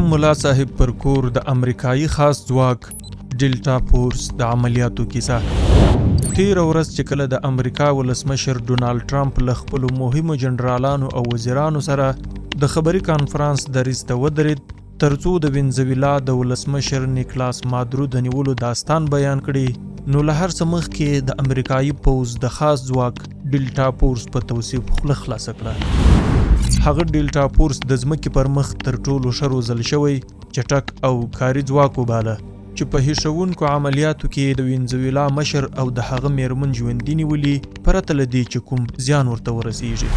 مرحوم ملا صاحب پر کور د امریکایي خاص ځواک ډیلټا فورس د عملیاتو کیسه. تیر ورځ چې کله د امریکا ولسمشر ډونالد ټرمپ له خپلو مهمو جنرالانو او وزیرانو سره د خبري کانفرانس دریځ ته ودرېد ترڅو د وینزویلا د ولسمشر نیکلاس مادورو د نیولو داستان بیان کړي، نو له هر څه مخکې د امریکایي پوځ د خاص ځواک ډیلټا فورس په توصیف خوله خلاصه کړه. هغه ډیلټا فورس د ځمکې پر مخ تر ټولو ښه روزل شوی چټک او کاري ځواک وباله چې په هیښوونکو عملیاتو کې د وینزویلا مشر او د هغه میرمن ژوندي نیولي پرته له دې چې کوم زیان ورته ورسیږي.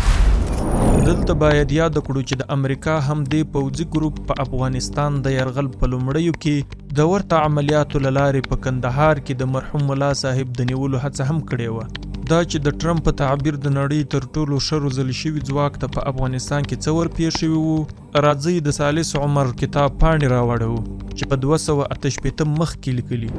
دلته باید یاد کړو چې د امریکا هم دې پوځي ګروپ په افغانستان د یرغل په لومړیو کې د ورته عملیاتو له لارې په کندهار کې د مرحوم ملا صاحب د نیولو هڅه هم کړې وه. دا چې د ټرمپ په تعبیر د نړۍ تر ټولو ښه روزل شوي ځواک ته په افغانستان کې څه ورپېښ شوي وو، راځئ د ثالث عمر کتاب پاڼې راوړو چې په 288 مخ کې لیکلي.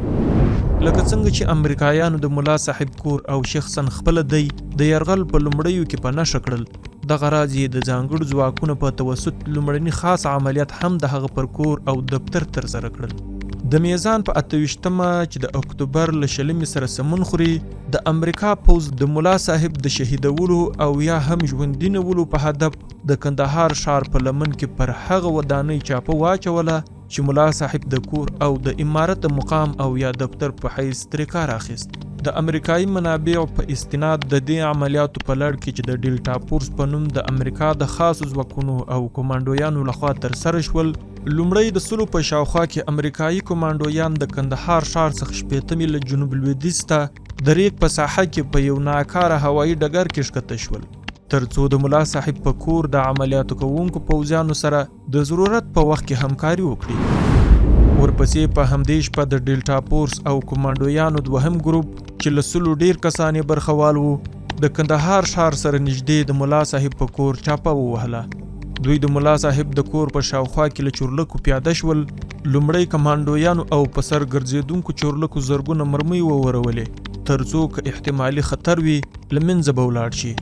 لکه څنګه چې امریکایانو د ملا صاحب کور او شخصا خپله دی د یرغل په لومړیو کې په نښه کړل، دغه راز یې د ځانګړو ځواکونو په توسط لومړني خاص عملیات هم د هغه پر کور او دفتر ترسره کړل. د میزان په 28مه چې د اکتوبر له 20 سره سمون خوري، د امریکا پوځ د ملا صاحب د شهیدولو او یا هم ژوندي نیولو په هدف د کندهار ښار په لمن کې پر هغه ودانۍ چاپه واچوله چې ملا صاحب د کور او د امارت د مقام او یا دفتر په حیث ترې کار اخیست. د امریکایي منابعو په استناد د دې عملیاتو په لړ کې چې د ډیلټا فورس په نوم د امریکا د خاصو ځواکونو او کمانډویانو لخوا ترسره شول، لومړی د سلو په شاوخوا کې امریکایي کمانډویان د کندهار ښار څخه 15 میله جنوب لویدیځ ته د ریګ په ساحه کې په یو ناکاره هوایي ډګر کې ښکته شول ترڅو د ملا صاحب په کور د عملیاتو کوونکو پوځیانو سره د ضرورت په وخت کې همکاري وکړي. ورپسې په همدې شپه د ډیلټا فورس او کمانډویانو دوهم ګروپ چې له 100 ډیر کسان یې برخوال وو د کندهار ښار سره نږدې د ملا صاحب په کور چاپه ووهله. دوی د ملا صاحب د کور په شاوخوا کې له چورلکو پیاده شول. لومړی کمانډویانو او په سر ګرځېدونکو چورلکو زرګونه مرمۍ وورولې ترڅو که احتمالي خطر وي له منځه به ولاړ شي.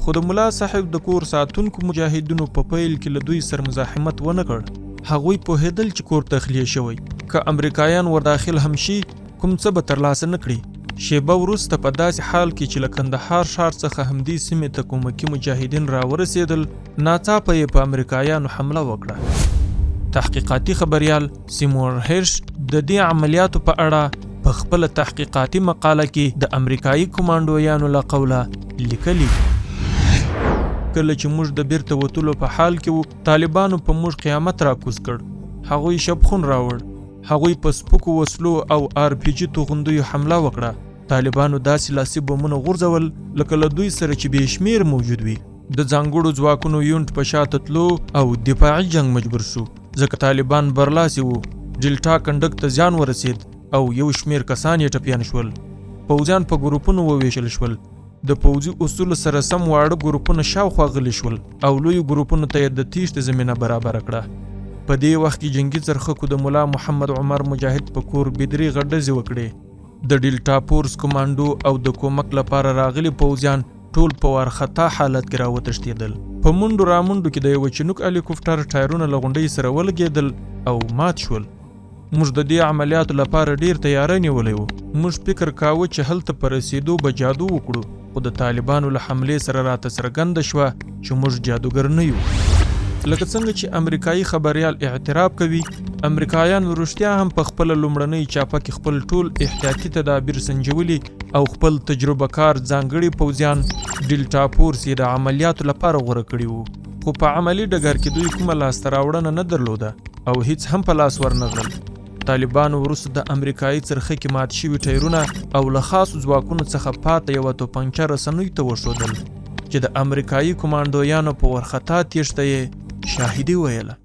خو د ملا صاحب د کور ساتونکو مجاهدینو په پیل کې له دوی سره مزاحمت ونه کړ. هغوی پوهېدل چې کور تخلیه شوی، که امریکایان ورداخل هم شي کوم څه به ترلاسه نه کړي. شیبه وروسته په داسې حال کې چې له کندهار ښار څخه همدې سیمې ته کومکي مجاهدین راورسېدل، ناڅاپه یې په امریکایانو حمله وکړه. تحقیقاتي خبریال سیمور هیرش د دې عملیاتو په اړه په خپله تحقیقاتي مقاله کې د امریکایي کمانډویانو له قوله لیکلي. کله چې موږ د بیرته وتلو په حال کې وو، طالبانو په موږ قیامت راکوز کړ. هغوی شبخون راوړ، هغوی په سپکو وسلو او RPG توغندیو حمله وکړه. طالبانو داسې لاسي بمونه غورځول لکه له دوی سره چې بې شمیر موجود وي. د ځانګړو ځواکونو یونټ په شاته تلو او دفاعي جنگ مجبور شو ځکه طالبان برلاسي وو. ډیلټا کنډک ته زیان ورسید او یو شمیر کسان یې ټپیان شول. پوځیان په ګروپونو وویشل شول. د پوځي اصولو سره سم واړه ګروپونه شاوخوا غلي شول او لوی ګروپونو ته یې د تیښتې زمینه برابره کړه. په دې وخت کې جنگي څرخکو د ملا محمد عمر مجاهد په کور بېدریغه ډزې وکړې. د ډیلټا فورس کمانډو او د کومک لپاره راغلي پوځیان ټول په وارخطا حالت کې راوتښتېدل. په منډو رامنډو کې د یوه چنوک هلیکوپټر ټایرونه له غونډۍ سره ولګېدل او مات شول. موږ د دې عملیاتو لپاره ډیر تیاری نیولی وو. موږ فکر کاوه چې هلته په رسېدو به جادو وکړو، خو د طالبانو له حملې سره راته څرګنده شوه چې موږ جادوګر نه یو. لکه څنګه چې امریکایي خبریال اعتراف کوي، امریکایان رښتیا هم په خپله لومړنۍ چاپه کې خپل ټول احتیاطي تدابیر سنجولي او خپل تجربه کار ځانګړي پوځیان ډیلټا فورس یې د عملیاتو لپاره غوره کړي وو. خو په عملي ډګر کې دوی کومه لاسته راوړنه نه درلوده او هیڅ هم په لاس ورنغلل. طالبانو وروسته د امریکایي څرخه کې مات شوي ټایرونه او له خاصو ځواکونو څخه پاته یوه توپنچه رسنیو ته وښودل چې د امریکایي کمانډویانو په وارخطا تیښته یې شاهدي ویله.